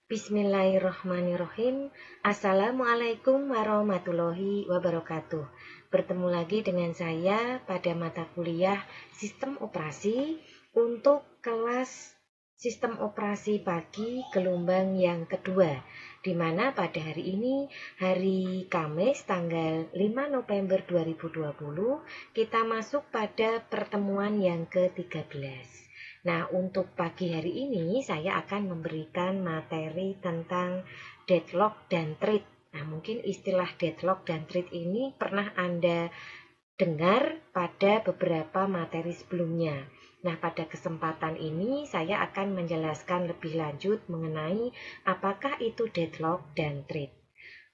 Bismillahirrahmanirrahim. Assalamualaikum warahmatullahi wabarakatuh. Bertemu lagi dengan saya pada mata kuliah Sistem Operasi untuk kelas Sistem Operasi pagi gelombang yang kedua, di mana pada hari ini, hari Kamis tanggal 5 November 2020, kita masuk pada pertemuan yang ke-13. Nah, untuk pagi hari ini saya akan memberikan materi tentang deadlock dan thread. Nah, mungkin istilah deadlock dan thread ini pernah Anda dengar pada beberapa materi sebelumnya. Nah, pada kesempatan ini saya akan menjelaskan lebih lanjut mengenai apakah itu deadlock dan thread.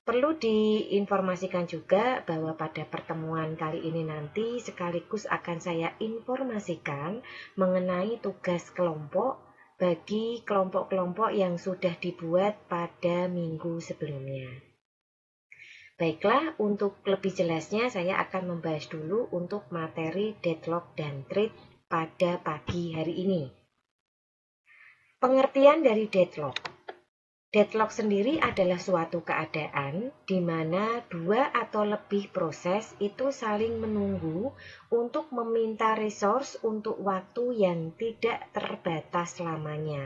Perlu diinformasikan juga bahwa pada pertemuan kali ini nanti sekaligus akan saya informasikan mengenai tugas kelompok bagi kelompok-kelompok yang sudah dibuat pada minggu sebelumnya. Baiklah, untuk lebih jelasnya saya akan membahas dulu untuk materi deadlock dan thread pada pagi hari ini. Pengertian dari deadlock. Deadlock sendiri adalah suatu keadaan di mana dua atau lebih proses itu saling menunggu untuk meminta resource untuk waktu yang tidak terbatas lamanya.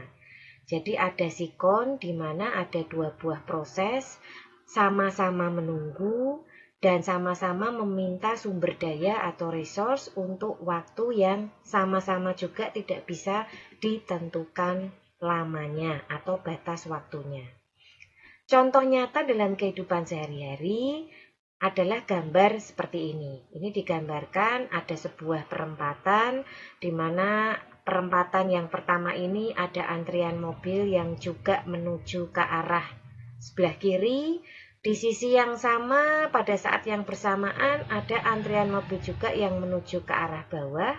Jadi ada sikon di mana ada dua buah proses sama-sama menunggu dan sama-sama meminta sumber daya atau resource untuk waktu yang sama-sama juga tidak bisa ditentukan lamanya atau batas waktunya. Contoh nyata dalam kehidupan sehari-hari adalah gambar seperti ini. Ini digambarkan ada sebuah perempatan di mana perempatan yang pertama ini ada antrian mobil yang juga menuju ke arah sebelah kiri. Di sisi yang sama pada saat yang bersamaan ada antrian mobil juga yang menuju ke arah bawah.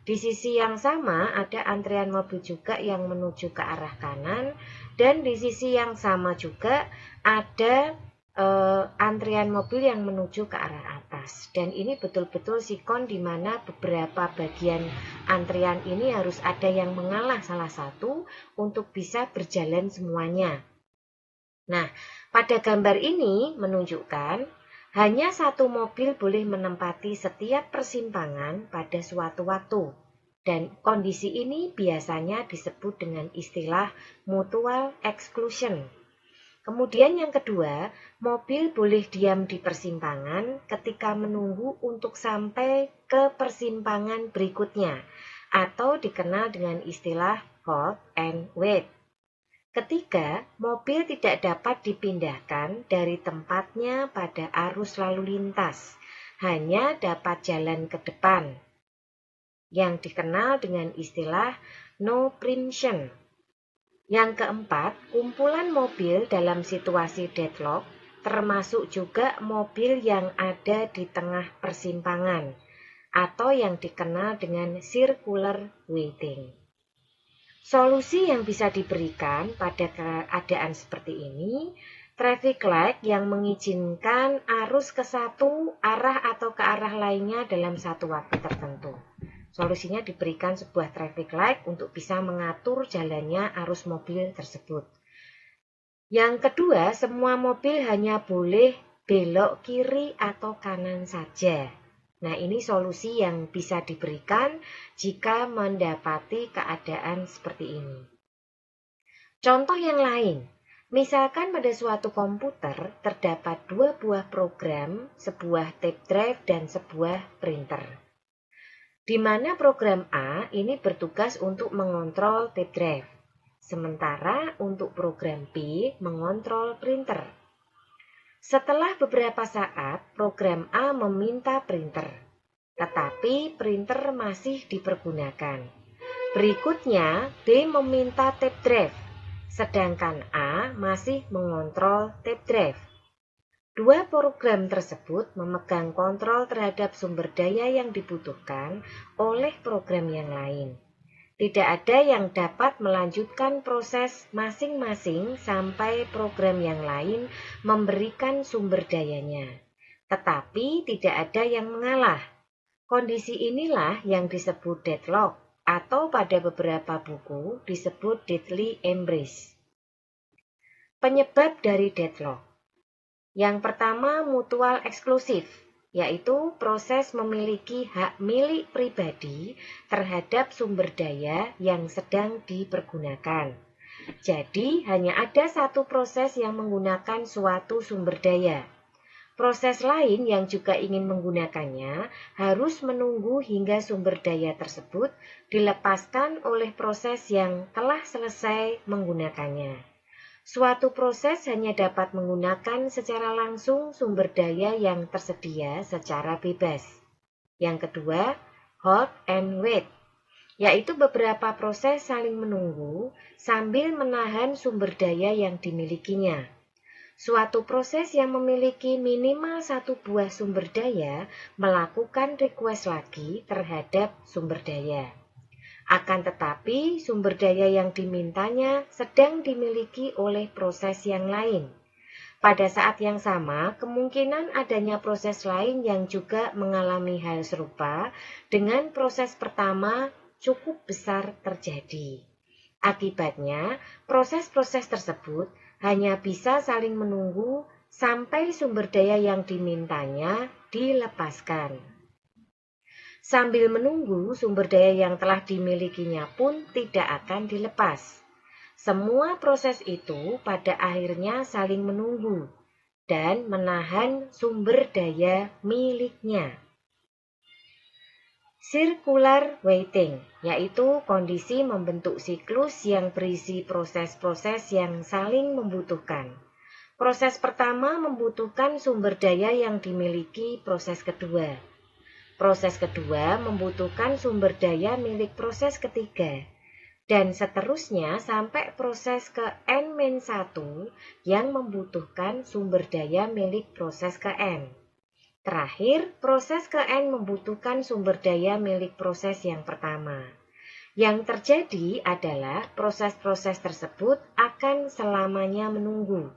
Di sisi yang sama ada antrian mobil juga yang menuju ke arah kanan, dan di sisi yang sama juga ada antrian mobil yang menuju ke arah atas. Dan ini betul-betul sikon di mana beberapa bagian antrian ini harus ada yang mengalah salah satu untuk bisa berjalan semuanya. Nah, pada gambar ini menunjukkan hanya satu mobil boleh menempati setiap persimpangan pada suatu waktu. Dan kondisi ini biasanya disebut dengan istilah mutual exclusion. Kemudian yang kedua, mobil boleh diam di persimpangan ketika menunggu untuk sampai ke persimpangan berikutnya, atau dikenal dengan istilah halt and wait. Ketiga, mobil tidak dapat dipindahkan dari tempatnya pada arus lalu lintas, hanya dapat jalan ke depan, yang dikenal dengan istilah no preemption. Yang keempat, kumpulan mobil dalam situasi deadlock, termasuk juga mobil yang ada di tengah persimpangan, atau yang dikenal dengan circular waiting. Solusi yang bisa diberikan pada keadaan seperti ini, traffic light yang mengizinkan arus ke satu arah atau ke arah lainnya dalam satu waktu tertentu. Solusinya diberikan sebuah traffic light untuk bisa mengatur jalannya arus mobil tersebut. Yang kedua, semua mobil hanya boleh belok kiri atau kanan saja. Nah, ini solusi yang bisa diberikan jika mendapati keadaan seperti ini. Contoh yang lain, misalkan pada suatu komputer terdapat dua buah program, sebuah tape drive dan sebuah printer. Di mana program A ini bertugas untuk mengontrol tape drive, sementara untuk program B mengontrol printer. Setelah beberapa saat, program A meminta printer, tetapi printer masih dipergunakan. Berikutnya, B meminta tape drive, sedangkan A masih mengontrol tape drive. Dua program tersebut memegang kontrol terhadap sumber daya yang dibutuhkan oleh program yang lain. Tidak ada yang dapat melanjutkan proses masing-masing sampai program yang lain memberikan sumber dayanya. Tetapi tidak ada yang mengalah. Kondisi inilah yang disebut deadlock atau pada beberapa buku disebut deadly embrace. Penyebab dari deadlock. Yang pertama, mutual eksklusif, yaitu proses memiliki hak milik pribadi terhadap sumber daya yang sedang dipergunakan. Jadi, hanya ada satu proses yang menggunakan suatu sumber daya. Proses lain yang juga ingin menggunakannya harus menunggu hingga sumber daya tersebut dilepaskan oleh proses yang telah selesai menggunakannya. Suatu proses hanya dapat menggunakan secara langsung sumber daya yang tersedia secara bebas. Yang kedua, hold and wait, yaitu beberapa proses saling menunggu sambil menahan sumber daya yang dimilikinya. Suatu proses yang memiliki minimal satu buah sumber daya melakukan request lagi terhadap sumber daya. Akan tetapi, sumber daya yang dimintanya sedang dimiliki oleh proses yang lain. Pada saat yang sama, kemungkinan adanya proses lain yang juga mengalami hal serupa dengan proses pertama cukup besar terjadi. Akibatnya, proses-proses tersebut hanya bisa saling menunggu sampai sumber daya yang dimintanya dilepaskan. Sambil menunggu, sumber daya yang telah dimilikinya pun tidak akan dilepas. Semua proses itu pada akhirnya saling menunggu dan menahan sumber daya miliknya. Circular waiting, yaitu kondisi membentuk siklus yang berisi proses-proses yang saling membutuhkan. Proses pertama membutuhkan sumber daya yang dimiliki proses kedua. Proses kedua membutuhkan sumber daya milik proses ketiga, dan seterusnya sampai proses ke N-1 yang membutuhkan sumber daya milik proses ke N. Terakhir, proses ke N membutuhkan sumber daya milik proses yang pertama. Yang terjadi adalah proses-proses tersebut akan selamanya menunggu.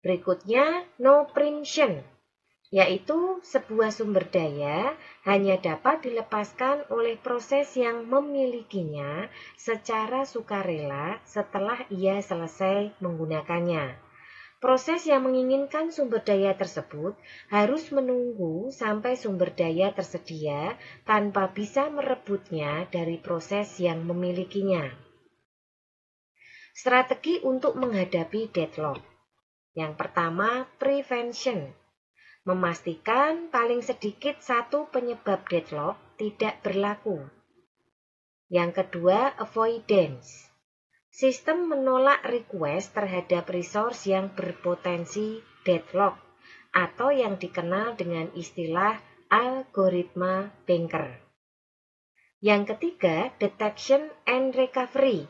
Berikutnya, no preemption, yaitu sebuah sumber daya hanya dapat dilepaskan oleh proses yang memilikinya secara sukarela setelah ia selesai menggunakannya. Proses yang menginginkan sumber daya tersebut harus menunggu sampai sumber daya tersedia tanpa bisa merebutnya dari proses yang memilikinya. Strategi untuk menghadapi deadlock. Yang pertama, prevention. Memastikan paling sedikit satu penyebab deadlock tidak berlaku. Yang kedua, avoidance. Sistem menolak request terhadap resource yang berpotensi deadlock atau yang dikenal dengan istilah algoritma Banker. Yang ketiga, detection and recovery.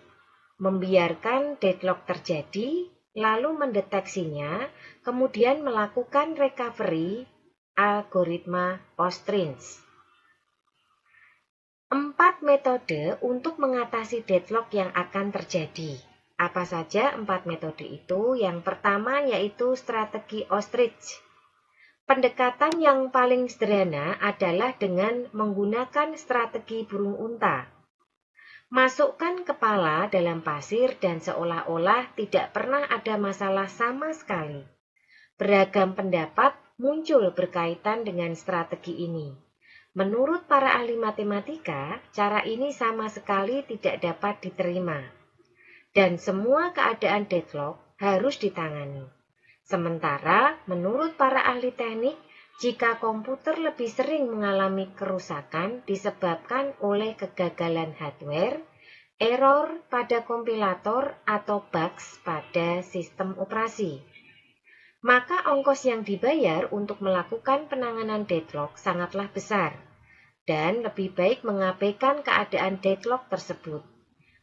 Membiarkan deadlock terjadi lalu mendeteksinya, kemudian melakukan recovery algoritma Ostrich. 4 metode untuk mengatasi deadlock yang akan terjadi. Apa saja 4 metode itu? Yang pertama yaitu strategi Ostrich. Pendekatan yang paling sederhana adalah dengan menggunakan strategi burung unta. Masukkan kepala dalam pasir dan seolah-olah tidak pernah ada masalah sama sekali. Beragam pendapat muncul berkaitan dengan strategi ini. Menurut para ahli matematika, cara ini sama sekali tidak dapat diterima. Dan semua keadaan deadlock harus ditangani. Sementara, menurut para ahli teknik, jika komputer lebih sering mengalami kerusakan disebabkan oleh kegagalan hardware, error pada kompilator, atau bugs pada sistem operasi, maka ongkos yang dibayar untuk melakukan penanganan deadlock sangatlah besar, dan lebih baik mengabaikan keadaan deadlock tersebut.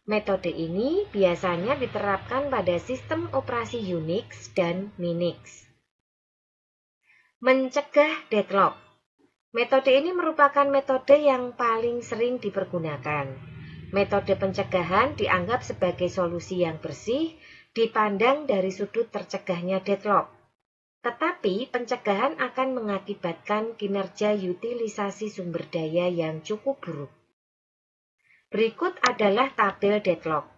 Metode ini biasanya diterapkan pada sistem operasi Unix dan Minix. Mencegah deadlock. Metode ini merupakan metode yang paling sering dipergunakan. Metode pencegahan dianggap sebagai solusi yang bersih dipandang dari sudut tercegahnya deadlock. Tetapi pencegahan akan mengakibatkan kinerja utilisasi sumber daya yang cukup buruk. Berikut adalah tabel deadlock.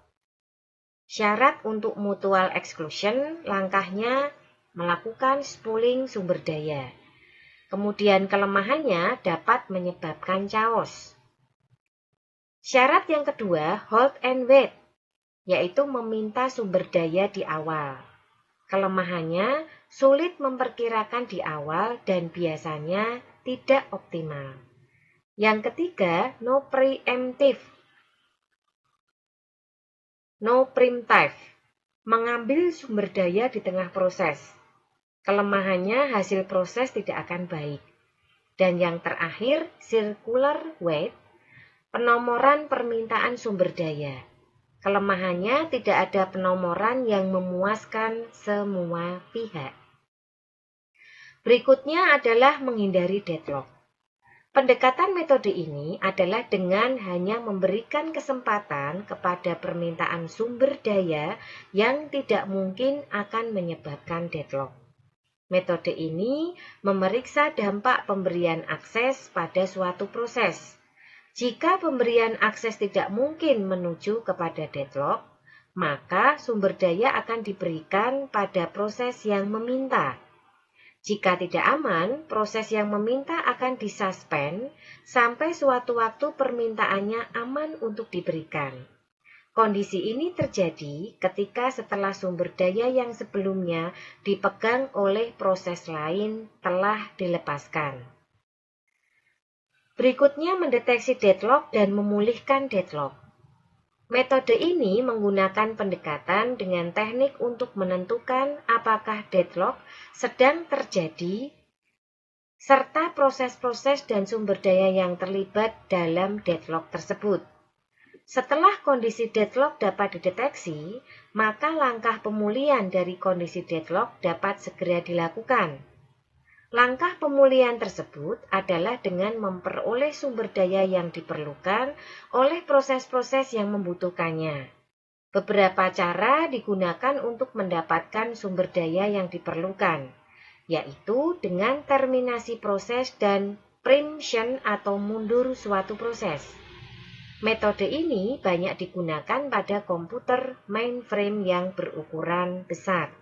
Syarat untuk mutual exclusion, langkahnya melakukan spooling sumber daya. Kemudian kelemahannya dapat menyebabkan chaos. Syarat yang kedua, hold and wait, yaitu meminta sumber daya di awal. Kelemahannya sulit memperkirakan di awal dan biasanya tidak optimal. Yang ketiga, no preemptive, mengambil sumber daya di tengah proses. Kelemahannya hasil proses tidak akan baik. Dan yang terakhir, circular wait, penomoran permintaan sumber daya. Kelemahannya tidak ada penomoran yang memuaskan semua pihak. Berikutnya adalah menghindari deadlock. Pendekatan metode ini adalah dengan hanya memberikan kesempatan kepada permintaan sumber daya yang tidak mungkin akan menyebabkan deadlock. Metode ini memeriksa dampak pemberian akses pada suatu proses. Jika pemberian akses tidak mungkin menuju kepada deadlock, maka sumber daya akan diberikan pada proses yang meminta. Jika tidak aman, proses yang meminta akan disuspend sampai suatu waktu permintaannya aman untuk diberikan. Kondisi ini terjadi ketika setelah sumber daya yang sebelumnya dipegang oleh proses lain telah dilepaskan. Berikutnya mendeteksi deadlock dan memulihkan deadlock. Metode ini menggunakan pendekatan dengan teknik untuk menentukan apakah deadlock sedang terjadi serta proses-proses dan sumber daya yang terlibat dalam deadlock tersebut. Setelah kondisi deadlock dapat dideteksi, maka langkah pemulihan dari kondisi deadlock dapat segera dilakukan. Langkah pemulihan tersebut adalah dengan memperoleh sumber daya yang diperlukan oleh proses-proses yang membutuhkannya. Beberapa cara digunakan untuk mendapatkan sumber daya yang diperlukan, yaitu dengan terminasi proses dan preemption atau mundur suatu proses. Metode ini banyak digunakan pada komputer mainframe yang berukuran besar.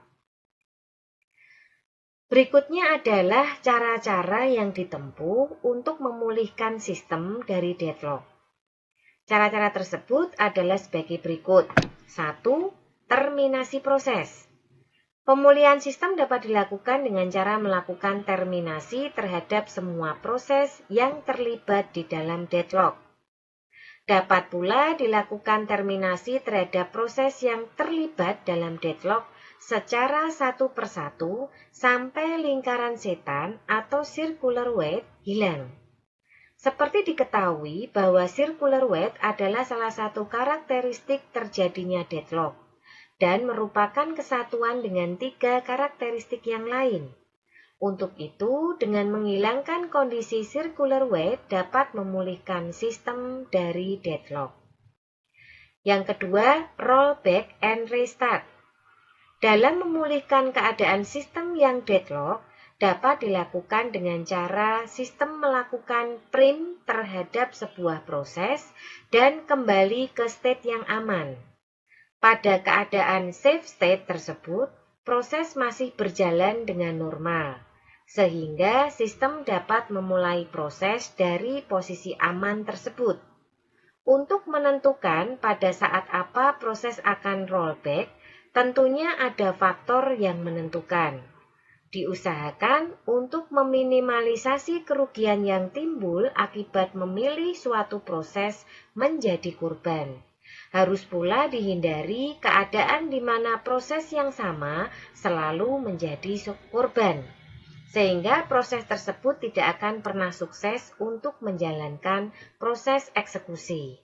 Berikutnya adalah cara-cara yang ditempuh untuk memulihkan sistem dari deadlock. Cara-cara tersebut adalah sebagai berikut. 1. Terminasi proses. Pemulihan sistem dapat dilakukan dengan cara melakukan terminasi terhadap semua proses yang terlibat di dalam deadlock. Dapat pula dilakukan terminasi terhadap proses yang terlibat dalam deadlock secara satu persatu sampai lingkaran setan atau circular wait hilang. Seperti diketahui bahwa circular wait adalah salah satu karakteristik terjadinya deadlock dan merupakan kesatuan dengan 3 karakteristik yang lain. Untuk itu, dengan menghilangkan kondisi circular wait dapat memulihkan sistem dari deadlock. Yang kedua, rollback and restart. Dalam memulihkan keadaan sistem yang deadlock, dapat dilakukan dengan cara sistem melakukan preempt terhadap sebuah proses dan kembali ke state yang aman. Pada keadaan safe state tersebut, proses masih berjalan dengan normal, sehingga sistem dapat memulai proses dari posisi aman tersebut. Untuk menentukan pada saat apa proses akan rollback, tentunya ada faktor yang menentukan. Diusahakan untuk meminimalisasi kerugian yang timbul akibat memilih suatu proses menjadi korban. Harus pula dihindari keadaan di mana proses yang sama selalu menjadi korban, sehingga proses tersebut tidak akan pernah sukses untuk menjalankan proses eksekusi.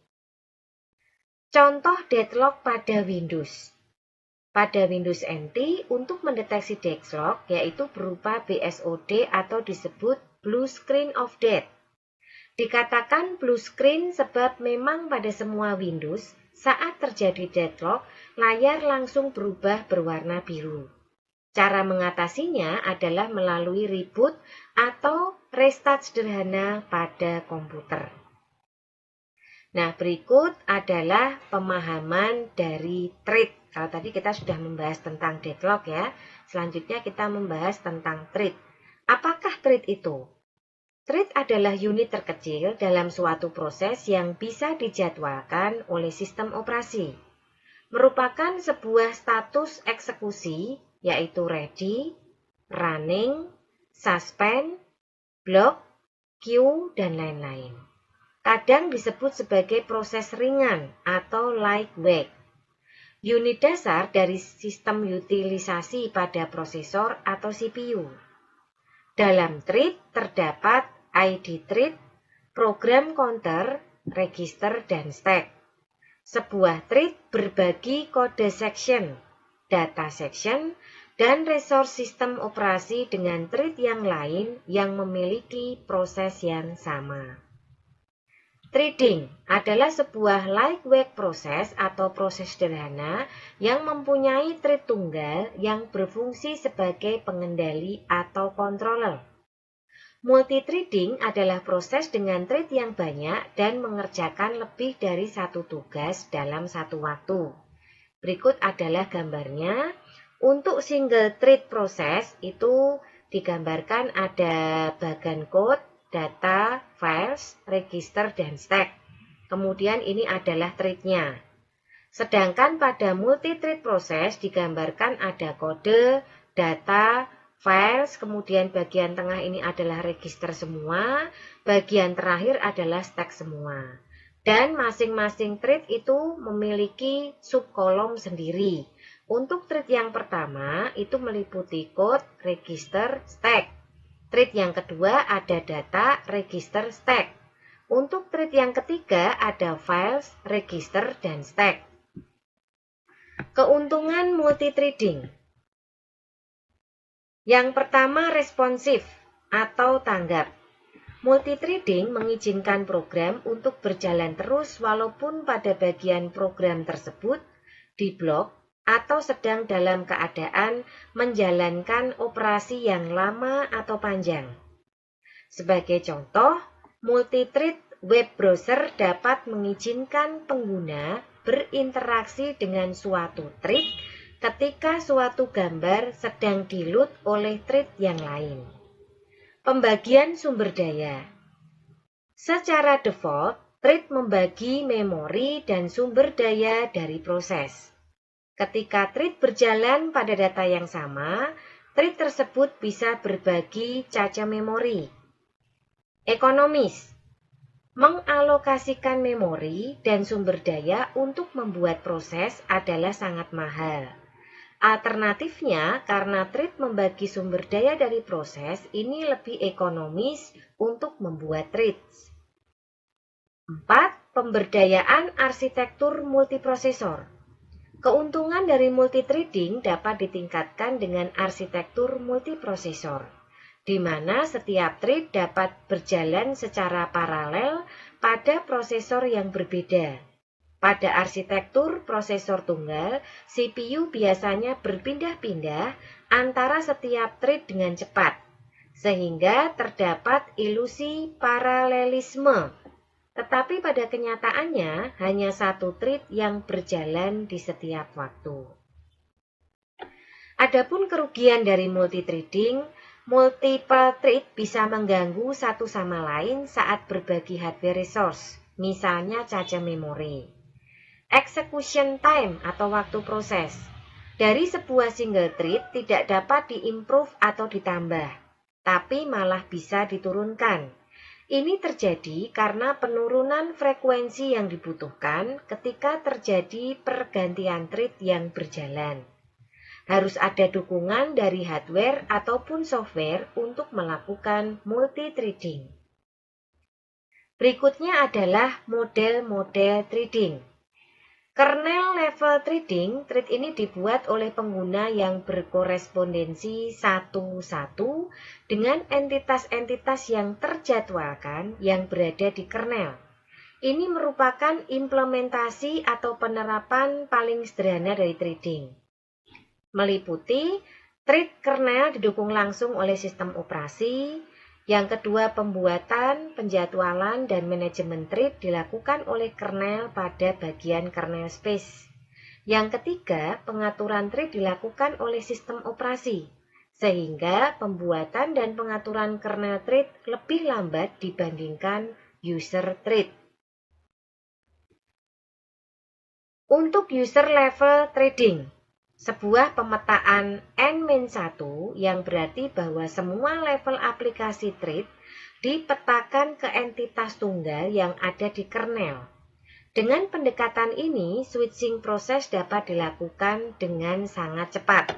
Contoh deadlock pada Windows. Pada Windows NT, untuk mendeteksi deadlock yaitu berupa BSOD atau disebut Blue Screen of Death. Dikatakan blue screen sebab memang pada semua Windows, saat terjadi deadlock, layar langsung berubah berwarna biru. Cara mengatasinya adalah melalui reboot atau restart sederhana pada komputer. Nah, berikut adalah pemahaman dari thread. Kalau tadi kita sudah membahas tentang deadlock ya. Selanjutnya kita membahas tentang thread. Apakah thread itu? Thread adalah unit terkecil dalam suatu proses yang bisa dijadwalkan oleh sistem operasi. Merupakan sebuah status eksekusi, yaitu ready, running, suspend, block, queue, dan lain-lain. Kadang disebut sebagai proses ringan atau lightweight. Unit dasar dari sistem utilisasi pada prosesor atau CPU. Dalam thread terdapat ID thread, program counter, register, dan stack. Sebuah thread berbagi kode section, data section, dan resource sistem operasi dengan thread yang lain yang memiliki proses yang sama. Threading adalah sebuah lightweight proses atau proses sederhana yang mempunyai thread tunggal yang berfungsi sebagai pengendali atau controller. Multithreading adalah proses dengan thread yang banyak dan mengerjakan lebih dari satu tugas dalam satu waktu. Berikut adalah gambarnya. Untuk single thread proses itu digambarkan ada bagan code, data, files, register, dan stack. Kemudian ini adalah thread-nya. Sedangkan pada multi-thread proses digambarkan ada kode, data, files, kemudian bagian tengah ini adalah register semua, bagian terakhir adalah stack semua. Dan masing-masing thread itu memiliki subkolom sendiri. Untuk thread yang pertama itu meliputi code, register, stack. Thread yang kedua ada data, register, stack. Untuk thread yang ketiga ada files, register, dan stack. Keuntungan multithreading. Yang pertama responsif atau tanggap. Multithreading mengizinkan program untuk berjalan terus walaupun pada bagian program tersebut diblok atau sedang dalam keadaan menjalankan operasi yang lama atau panjang. Sebagai contoh, multithread web browser dapat mengizinkan pengguna berinteraksi dengan suatu thread ketika suatu gambar sedang di-load oleh thread yang lain. Pembagian sumber daya. Secara default, thread membagi memori dan sumber daya dari proses. Ketika thread berjalan pada data yang sama, thread tersebut bisa berbagi caca memori. Ekonomis. Mengalokasikan memori dan sumber daya untuk membuat proses adalah sangat mahal. Alternatifnya, karena thread membagi sumber daya dari proses, ini lebih ekonomis untuk membuat threads. 4. Pemberdayaan arsitektur multiprosesor. Keuntungan dari multithreading dapat ditingkatkan dengan arsitektur multiprosesor, di mana setiap thread dapat berjalan secara paralel pada prosesor yang berbeda. Pada arsitektur prosesor tunggal, CPU biasanya berpindah-pindah antara setiap thread dengan cepat, sehingga terdapat ilusi paralelisme. Tetapi pada kenyataannya hanya satu thread yang berjalan di setiap waktu. Adapun kerugian dari multithreading, multiple thread bisa mengganggu satu sama lain saat berbagi hardware resource, misalnya caca memori. Execution time atau waktu proses. Dari sebuah single thread tidak dapat diimprove atau ditambah, tapi malah bisa diturunkan. Ini terjadi karena penurunan frekuensi yang dibutuhkan ketika terjadi pergantian thread yang berjalan. Harus ada dukungan dari hardware ataupun software untuk melakukan multithreading. Berikutnya adalah model-model threading. Kernel level threading, thread ini dibuat oleh pengguna yang berkorespondensi satu-satu dengan entitas-entitas yang terjadwalkan yang berada di kernel. Ini merupakan implementasi atau penerapan paling sederhana dari threading. Meliputi thread kernel didukung langsung oleh sistem operasi. Yang kedua, pembuatan, penjadwalan, dan manajemen thread dilakukan oleh kernel pada bagian kernel space. Yang ketiga, pengaturan thread dilakukan oleh sistem operasi, sehingga pembuatan dan pengaturan kernel thread lebih lambat dibandingkan user thread. Untuk user level threading, sebuah pemetaan N-1 yang berarti bahwa semua level aplikasi thread dipetakan ke entitas tunggal yang ada di kernel. Dengan pendekatan ini, switching proses dapat dilakukan dengan sangat cepat.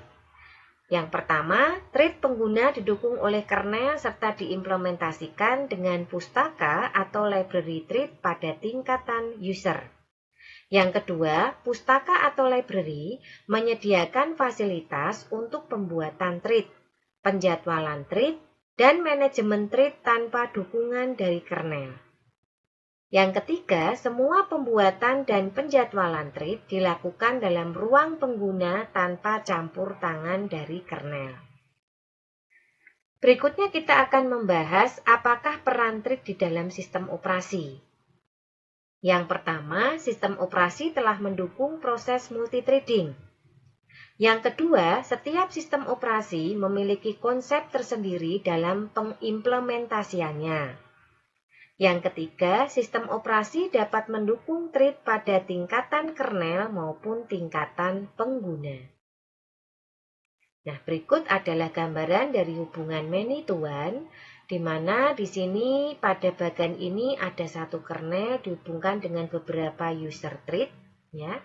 Yang pertama, thread pengguna didukung oleh kernel serta diimplementasikan dengan pustaka atau library thread pada tingkatan user. Yang kedua, pustaka atau library menyediakan fasilitas untuk pembuatan thread, penjadwalan thread, dan manajemen thread tanpa dukungan dari kernel. Yang ketiga, semua pembuatan dan penjadwalan thread dilakukan dalam ruang pengguna tanpa campur tangan dari kernel. Berikutnya kita akan membahas apakah peran thread di dalam sistem operasi. Yang pertama, sistem operasi telah mendukung proses multithreading. Yang kedua, setiap sistem operasi memiliki konsep tersendiri dalam pengimplementasiannya. Yang ketiga, sistem operasi dapat mendukung thread pada tingkatan kernel maupun tingkatan pengguna. Nah, berikut adalah gambaran dari hubungan many to one, di mana di sini pada bagian ini ada satu kernel dihubungkan dengan beberapa user thread, ya.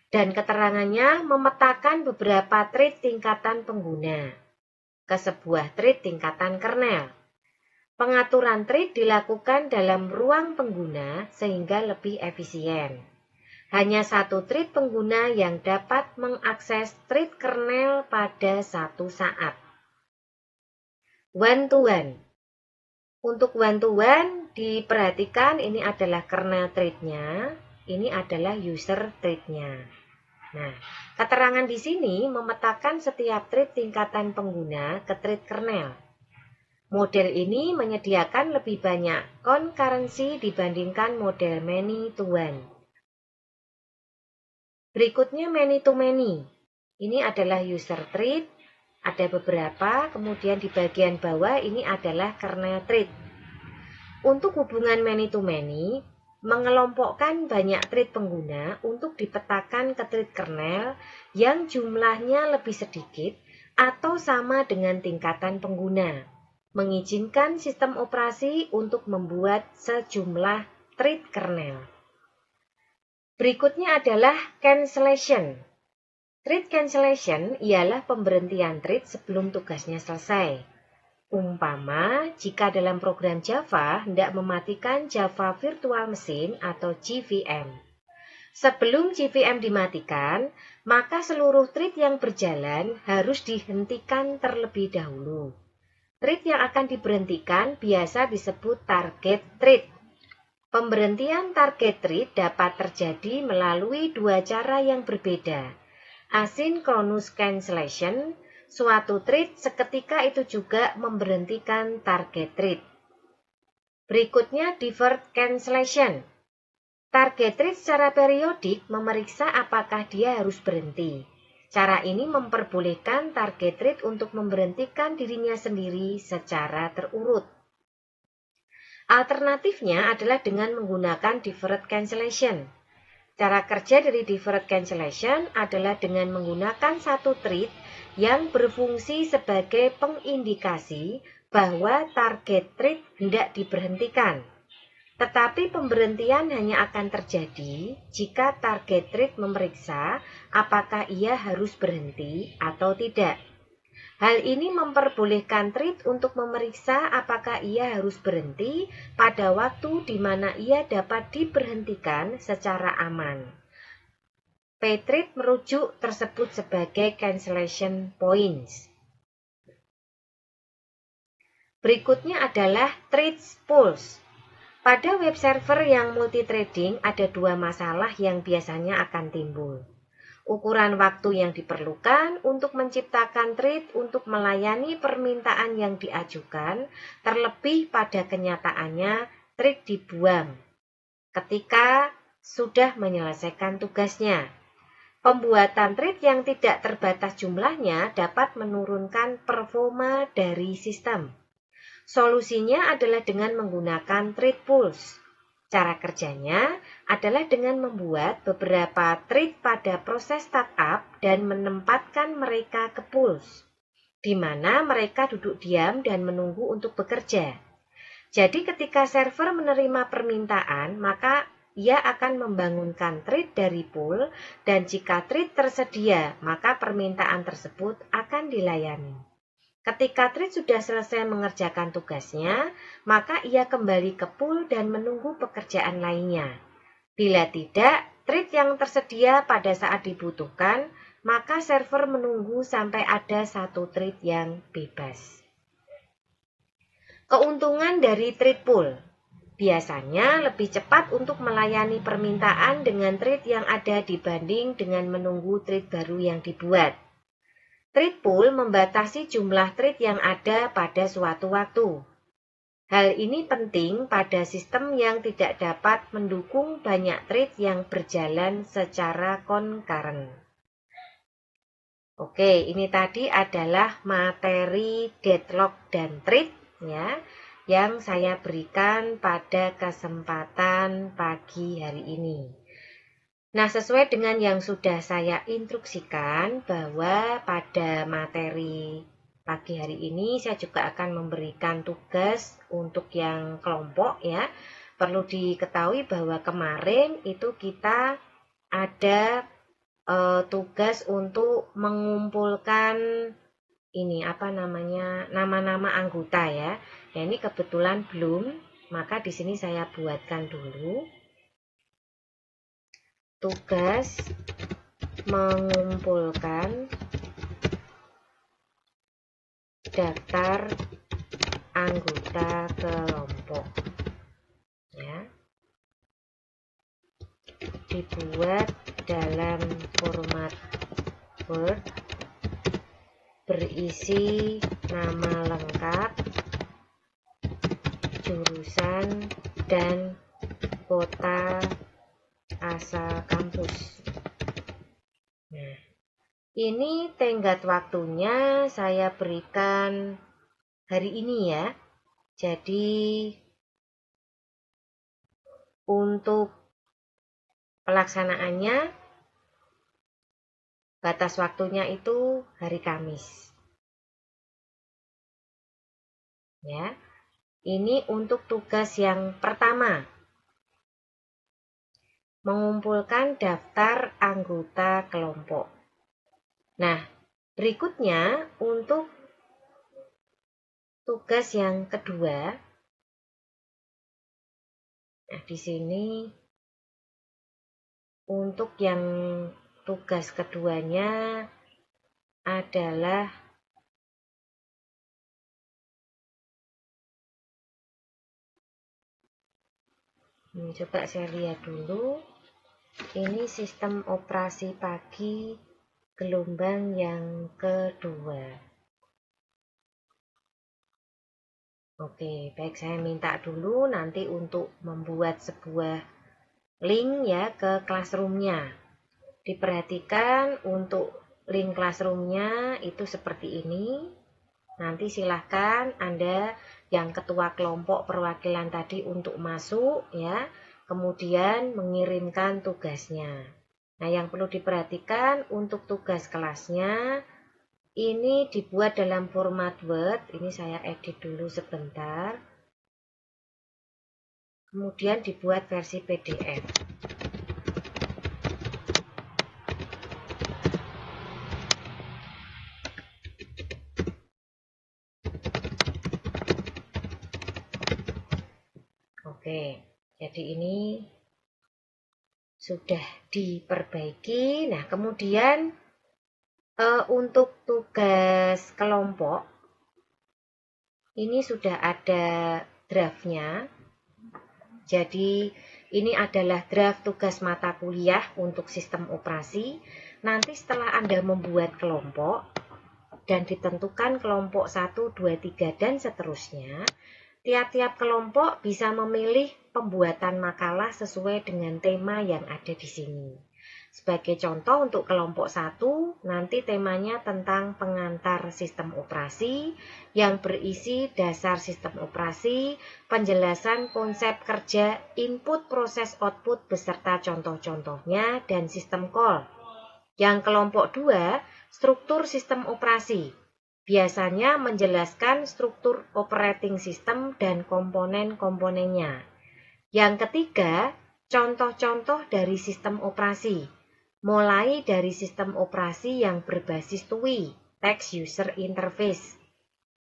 Dan keterangannya memetakan beberapa thread tingkatan pengguna ke sebuah thread tingkatan kernel. Pengaturan thread dilakukan dalam ruang pengguna sehingga lebih efisien. Hanya satu thread pengguna yang dapat mengakses thread kernel pada satu saat. One-to-one. Untuk one-to-one diperhatikan ini adalah kernel thread-nya, ini adalah user thread-nya. Nah, keterangan di sini memetakan setiap thread tingkatan pengguna ke thread kernel. Model ini menyediakan lebih banyak concurrency dibandingkan model many-to-one. Berikutnya many-to-many. Ini adalah user thread, ada beberapa, kemudian di bagian bawah ini adalah kernel thread. Untuk hubungan many-to-many, mengelompokkan banyak thread pengguna untuk dipetakan ke thread kernel yang jumlahnya lebih sedikit atau sama dengan tingkatan pengguna, mengizinkan sistem operasi untuk membuat sejumlah thread kernel. Berikutnya adalah cancellation. Thread cancellation ialah pemberhentian thread sebelum tugasnya selesai. Umpama, jika dalam program Java hendak mematikan Java Virtual Machine atau JVM. Sebelum JVM dimatikan, maka seluruh thread yang berjalan harus dihentikan terlebih dahulu. Thread yang akan diberhentikan biasa disebut target thread. Pemberhentian target thread dapat terjadi melalui dua cara yang berbeda. Asynchronous cancellation, suatu thread seketika itu juga memberhentikan target thread. Berikutnya deferred cancellation. Target thread secara periodik memeriksa apakah dia harus berhenti. Cara ini memperbolehkan target thread untuk memberhentikan dirinya sendiri secara terurut. Alternatifnya adalah dengan menggunakan deferred cancellation. Cara kerja dari deferred cancellation adalah dengan menggunakan satu thread yang berfungsi sebagai pengindikasi bahwa target thread hendak diberhentikan. Tetapi pemberhentian hanya akan terjadi jika target thread memeriksa apakah ia harus berhenti atau tidak. Hal ini memperbolehkan thread untuk memeriksa apakah ia harus berhenti pada waktu di mana ia dapat diberhentikan secara aman. Pthread merujuk tersebut sebagai cancellation points. Berikutnya adalah thread pools. Pada web server yang multithreading ada dua masalah yang biasanya akan timbul. Ukuran waktu yang diperlukan untuk menciptakan thread untuk melayani permintaan yang diajukan, terlebih pada kenyataannya thread dibuang ketika sudah menyelesaikan tugasnya. Pembuatan treat yang tidak terbatas jumlahnya dapat menurunkan performa dari sistem. Solusinya adalah dengan menggunakan treat pools. Cara kerjanya adalah dengan membuat beberapa treat pada proses startup dan menempatkan mereka ke pools, di mana mereka duduk diam dan menunggu untuk bekerja. Jadi ketika server menerima permintaan, maka ia akan membangunkan treat dari pool, dan jika treat tersedia, maka permintaan tersebut akan dilayani. Ketika treat sudah selesai mengerjakan tugasnya, maka ia kembali ke pool dan menunggu pekerjaan lainnya. Bila tidak, treat yang tersedia pada saat dibutuhkan, maka server menunggu sampai ada satu treat yang bebas. Keuntungan dari treat pool. Biasanya lebih cepat untuk melayani permintaan dengan treat yang ada dibanding dengan menunggu treat baru yang dibuat. Treat pool membatasi jumlah treat yang ada pada suatu waktu. Hal ini penting pada sistem yang tidak dapat mendukung banyak treat yang berjalan secara concurrent. Oke, ini tadi adalah materi deadlock dan treat ya, yang saya berikan pada kesempatan pagi hari ini. Nah, sesuai dengan yang sudah saya instruksikan bahwa pada materi pagi hari ini saya juga akan memberikan tugas untuk yang kelompok ya. Perlu diketahui bahwa kemarin itu kita ada tugas untuk mengumpulkan ini nama-nama anggota ya. Ya ini kebetulan belum, maka di sini saya buatkan dulu. Tugas mengumpulkan daftar anggota kelompok. Ya. Dibuat dalam format Word, berisi nama lengkap, jurusan, dan kota asal kampus. Nah, ini tenggat waktunya saya berikan hari ini ya. Jadi untuk pelaksanaannya batas waktunya itu hari Kamis. Ya. Ini untuk tugas yang pertama. Mengumpulkan daftar anggota kelompok. Nah, berikutnya untuk tugas yang kedua. Nah, di sini untuk yang tugas keduanya adalah coba saya lihat dulu. Ini sistem operasi pagi gelombang yang kedua. Oke, baik, saya minta dulu nanti untuk membuat sebuah link ya ke classroom-nya. Diperhatikan untuk link classroom-nya itu seperti ini. Nanti silahkan Anda yang ketua kelompok perwakilan tadi untuk masuk ya, kemudian mengirimkan tugasnya. Nah, yang perlu diperhatikan untuk tugas kelasnya ini dibuat dalam format Word. Ini saya edit dulu sebentar. Kemudian dibuat versi PDF. Oke, jadi ini sudah diperbaiki. Nah, kemudian untuk tugas kelompok ini sudah ada draftnya. Jadi ini adalah draft tugas mata kuliah untuk sistem operasi. Nanti setelah Anda membuat kelompok dan ditentukan kelompok 1, 2, 3 dan seterusnya, tiap-tiap kelompok bisa memilih pembuatan makalah sesuai dengan tema yang ada di sini. Sebagai contoh untuk kelompok 1, nanti temanya tentang pengantar sistem operasi yang berisi dasar sistem operasi, penjelasan konsep kerja, input proses output beserta contoh-contohnya, dan sistem call. Yang kelompok 2, struktur sistem operasi. Biasanya menjelaskan struktur operating system dan komponen-komponennya. Yang ketiga, contoh-contoh dari sistem operasi. Mulai dari sistem operasi yang berbasis TUI, Text User Interface.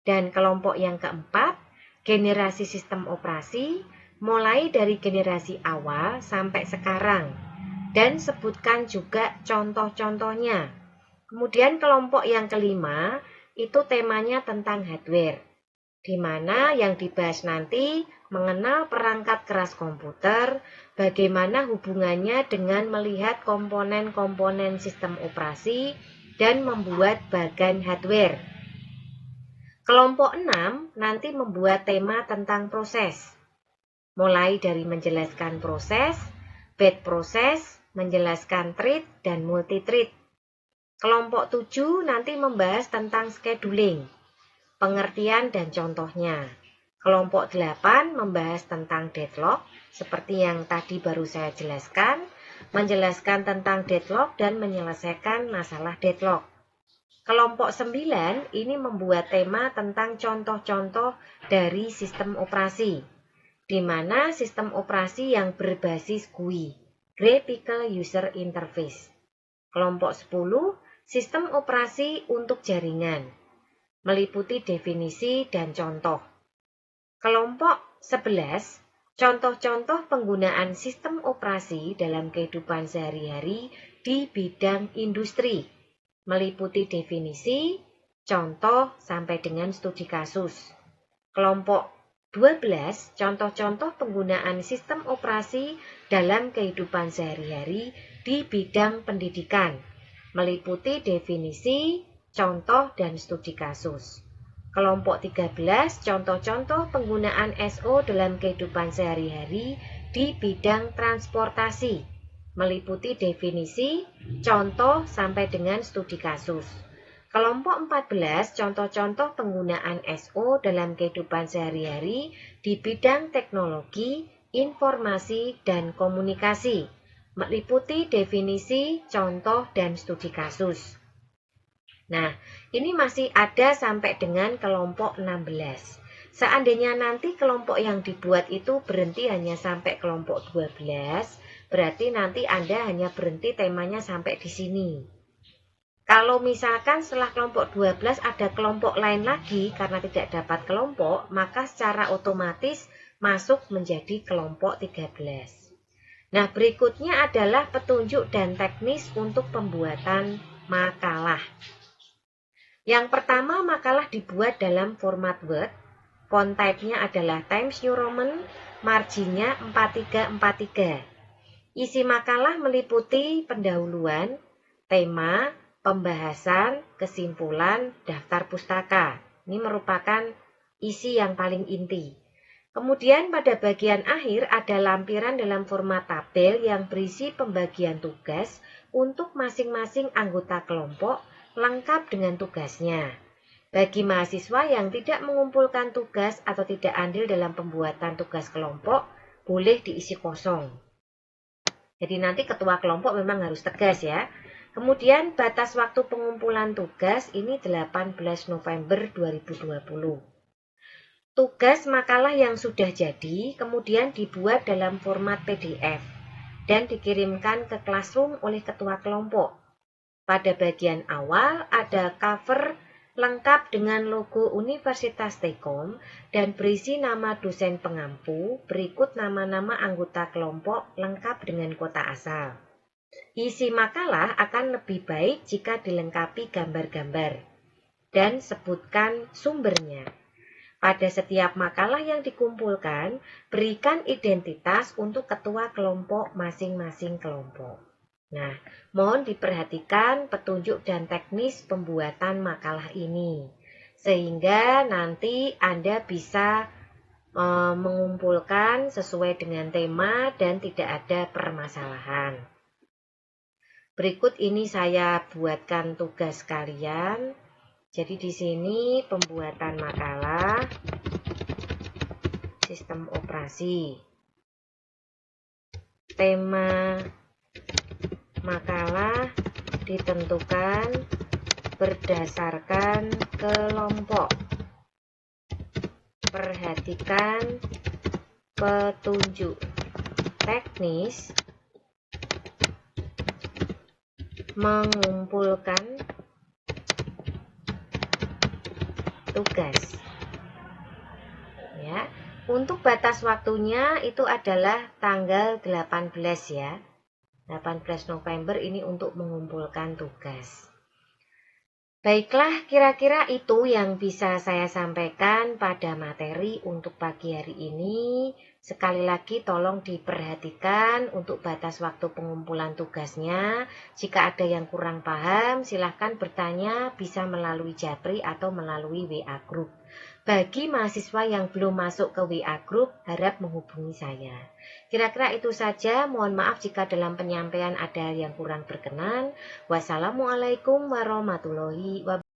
Dan kelompok yang keempat, generasi sistem operasi, mulai dari generasi awal sampai sekarang. Dan sebutkan juga contoh-contohnya. Kemudian kelompok yang kelima, itu temanya tentang hardware, di mana yang dibahas nanti mengenal perangkat keras komputer, bagaimana hubungannya dengan melihat komponen-komponen sistem operasi, dan membuat bagan hardware. Kelompok 6 nanti membuat tema tentang proses, mulai dari menjelaskan proses, batch proses, menjelaskan thread, dan multi-thread. Kelompok 7 nanti membahas tentang scheduling, pengertian dan contohnya. Kelompok 8 membahas tentang deadlock, seperti yang tadi baru saya jelaskan, menjelaskan tentang deadlock dan menyelesaikan masalah deadlock. Kelompok 9 ini membuat tema tentang contoh-contoh dari sistem operasi, di mana sistem operasi yang berbasis GUI, Graphical User Interface. Kelompok 10, sistem operasi untuk jaringan, meliputi definisi dan contoh. Kelompok 11, contoh-contoh penggunaan sistem operasi dalam kehidupan sehari-hari di bidang industri, meliputi definisi, contoh, sampai dengan studi kasus. Kelompok 12, contoh-contoh penggunaan sistem operasi dalam kehidupan sehari-hari di bidang pendidikan, meliputi definisi, contoh, dan studi kasus. Kelompok 13, contoh-contoh penggunaan SO dalam kehidupan sehari-hari di bidang transportasi, meliputi definisi, contoh, sampai dengan studi kasus. Kelompok 14, contoh-contoh penggunaan SO dalam kehidupan sehari-hari di bidang teknologi, informasi, dan komunikasi, meliputi definisi, contoh, dan studi kasus. Nah, ini masih ada sampai dengan kelompok 16. Seandainya nanti kelompok yang dibuat itu berhenti hanya sampai kelompok 12, berarti nanti Anda hanya berhenti temanya sampai di sini. Kalau misalkan setelah kelompok 12 ada kelompok lain lagi karena tidak dapat kelompok, maka secara otomatis masuk menjadi kelompok 13. Nah, berikutnya adalah petunjuk dan teknis untuk pembuatan makalah. Yang pertama, makalah dibuat dalam format Word. Font type-nya adalah Times New Roman, marginnya 4343. Isi makalah meliputi pendahuluan, tema, pembahasan, kesimpulan, daftar pustaka. Ini merupakan isi yang paling inti. Kemudian pada bagian akhir ada lampiran dalam format tabel yang berisi pembagian tugas untuk masing-masing anggota kelompok lengkap dengan tugasnya. Bagi mahasiswa yang tidak mengumpulkan tugas atau tidak andil dalam pembuatan tugas kelompok, boleh diisi kosong. Jadi nanti ketua kelompok memang harus tegas ya. Kemudian batas waktu pengumpulan tugas ini 18 November 2020. Tugas makalah yang sudah jadi kemudian dibuat dalam format PDF dan dikirimkan ke Classroom oleh ketua kelompok. Pada bagian awal ada cover lengkap dengan logo Universitas Telkom dan berisi nama dosen pengampu, berikut nama-nama anggota kelompok lengkap dengan kota asal. Isi makalah akan lebih baik jika dilengkapi gambar-gambar dan sebutkan sumbernya. Pada setiap makalah yang dikumpulkan, berikan identitas untuk ketua kelompok masing-masing kelompok. Nah, mohon diperhatikan petunjuk dan teknis pembuatan makalah ini, sehingga nanti Anda bisa mengumpulkan sesuai dengan tema dan tidak ada permasalahan. Berikut ini saya buatkan tugas kalian. Jadi di sini pembuatan makalah, sistem operasi. Tema makalah ditentukan berdasarkan kelompok. Perhatikan petunjuk teknis mengumpulkan tugas. Ya, untuk batas waktunya itu adalah tanggal 18 ya. 18 November ini untuk mengumpulkan tugas. Baiklah, kira-kira itu yang bisa saya sampaikan pada materi untuk pagi hari ini. Sekali lagi tolong diperhatikan untuk batas waktu pengumpulan tugasnya. Jika ada yang kurang paham, silahkan bertanya bisa melalui Japri atau melalui WA Group. Bagi mahasiswa yang belum masuk ke WA Group, harap menghubungi saya. Kira-kira itu saja, mohon maaf jika dalam penyampaian ada yang kurang berkenan. Wassalamualaikum warahmatullahi wabarakatuh.